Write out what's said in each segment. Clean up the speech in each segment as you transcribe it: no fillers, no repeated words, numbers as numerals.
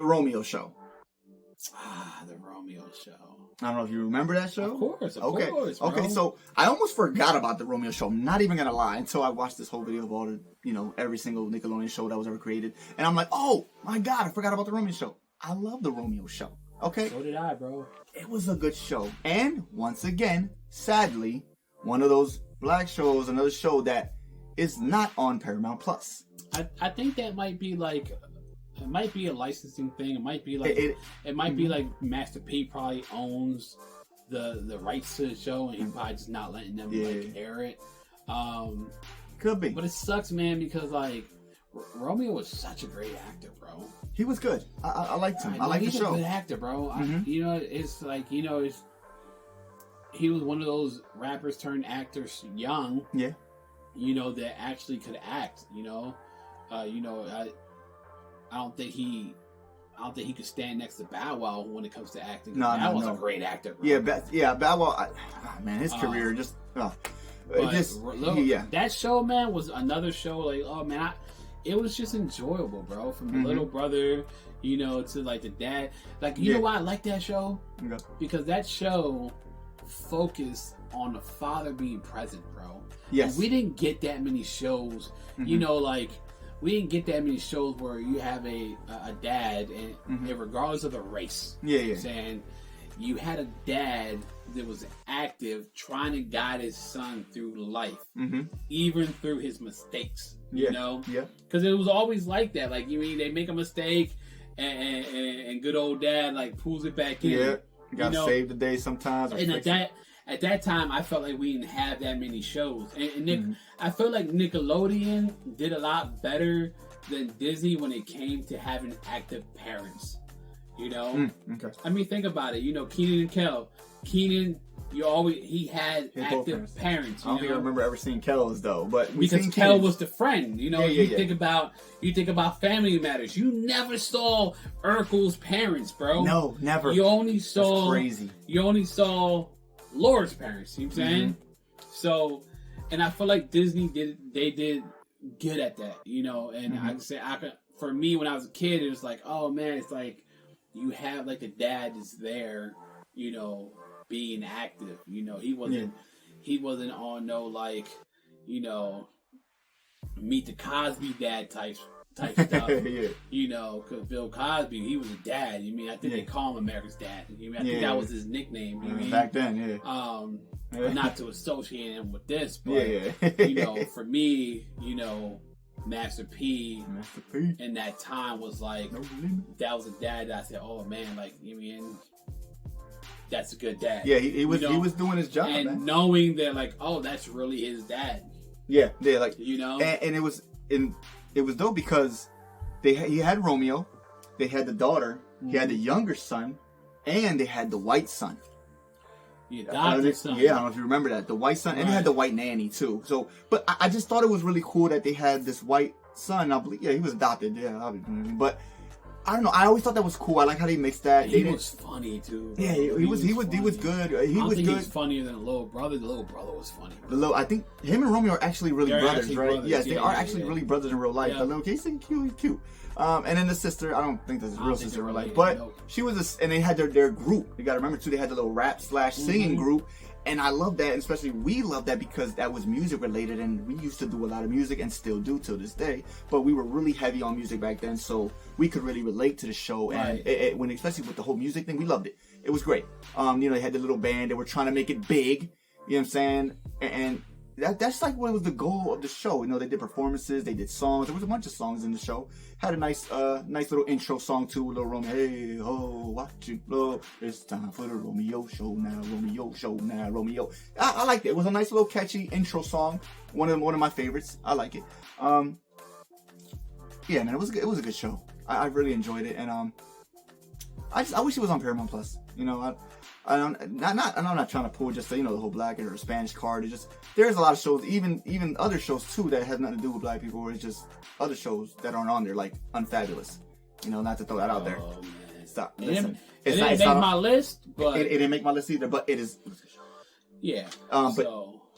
The Romeo Show. The Romeo Show. I don't know if you remember that show. Of course, bro. Okay, so I almost forgot about the Romeo Show. I'm not even gonna lie, until I watched this whole video of all the, every single Nickelodeon show that was ever created, and I'm like, oh my god, I forgot about the Romeo Show. I love the Romeo Show. Okay. So did I, bro. It was a good show, and once again, sadly, one of those black shows, another show that is not on Paramount Plus. I think that might be like. It might be a licensing thing. It might be like it might be like Master P probably owns the rights to the show, and he's probably just not letting them like air it. Could be, but it sucks, man, because like Romeo was such a great actor, bro. He was good. I liked him. I like the show. He's a good actor, bro. It's like he was one of those rappers turned actors young. Yeah. That actually could act. I don't think he could stand next to Bow Wow when it comes to acting. Bow Wow's a great actor, bro. Bow Wow. Man, his career that show, man, was another show. Like, oh man, it was just enjoyable, bro. From the little brother, to like the dad. Like, you know why I like that show? Yeah. Because that show focused on the father being present, bro. Yes. And we didn't get that many shows. We didn't get that many shows where you have a dad, and regardless of the race. Saying you had a dad that was active, trying to guide his son through life, even through his mistakes. Because it was always like that. Like, they make a mistake, and good old dad like pulls it back in. Yeah, you gotta save the day sometimes. And at that time, I felt like we didn't have that many shows. And I feel like Nickelodeon did a lot better than Disney when it came to having active parents. Okay. I mean, think about it. Kenan and Kel. Kenan, he had active parents. I don't think I remember ever seeing Kel's though, but because Kel was the friend. You think about Family Matters. You never saw Urkel's parents, bro. No, never. You only saw. That's crazy. You only saw Laura's parents, you know what I'm saying? So, and I feel like Disney did good at that, and I can say, for me, when I was a kid, it was like, oh man, it's like, you have like the dad is there, being active, he wasn't on no like, meet the Cosby dad type stuff. Because Bill Cosby, he was a dad. I think they call him America's Dad. I think that was his nickname. Back then, not to associate him with this, but for me, Master P in that time was like, that was a dad that I said, oh man, like, that's a good dad. Yeah, he was doing his job, and man. Knowing that, like, oh, that's really his dad. Yeah, like, and it was dope because he had Romeo, they had the daughter, he had the younger son, and they had the white son. Son. Yeah, I don't know if you remember that. The white son, and they had the white nanny too. So, but I just thought it was really cool that they had this white son. I believe, he was adopted. Yeah, but I don't know. I always thought that was cool. I like how they mixed that. He was funny too. Bro. Yeah, he was good. He was good. He was funnier than the little brother. The little brother was funny. I think him and Romeo are actually really brothers, right? Brothers. Yes, they are actually really brothers in real life. The little kid, he's cute. And then the sister, I don't think that's his real sister in real life, but she was and they had their group. You got to remember too, they had the little rap / singing group. And I love that, and especially we love that because that was music related, and we used to do a lot of music and still do till this day. But we were really heavy on music back then, so we could really relate to the show. And when especially with the whole music thing, we loved it. It was great. They had the little band. They were trying to make it big. You know what I'm saying? And that's like what was the goal of the show. They did performances, they did songs. There was a bunch of songs in the show. Had a nice little intro song too, little Romeo. Hey ho, watch it blow. It's time for the Romeo show now. Romeo show now. Romeo. I liked it. It was a nice little catchy intro song. One of my favorites. I like it. Yeah, man, it was a good show. I really enjoyed it, and I wish it was on Paramount Plus. I'm not trying to pull just the whole black or Spanish card. It's just there's a lot of shows, even other shows too that has nothing to do with black people. Or it's just other shows that aren't on there, like Unfabulous. Not to throw that out there. Oh, man. Stop. Listen, it didn't make my list, but it didn't make my list either. But it is. Yeah. But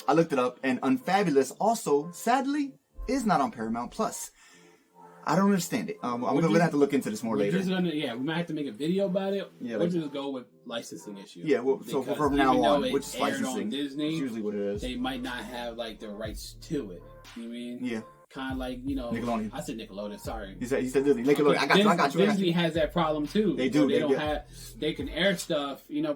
I looked it up, and Unfabulous also, sadly, is not on Paramount Plus. I don't understand it. I'm gonna have to look into this more later. We might have to make a video about it. Yeah, we'll just go with licensing issues. Yeah, well, so from now on, which is licensing, on Disney, it's usually what it is. They might not have like the rights to it. You know what I mean? Yeah. Kind of like, you know, Nickelodeon. I said Nickelodeon. Sorry, he said Disney. Nickelodeon. I got you. Disney has that problem too. They do. They don't have. They can air stuff. You know,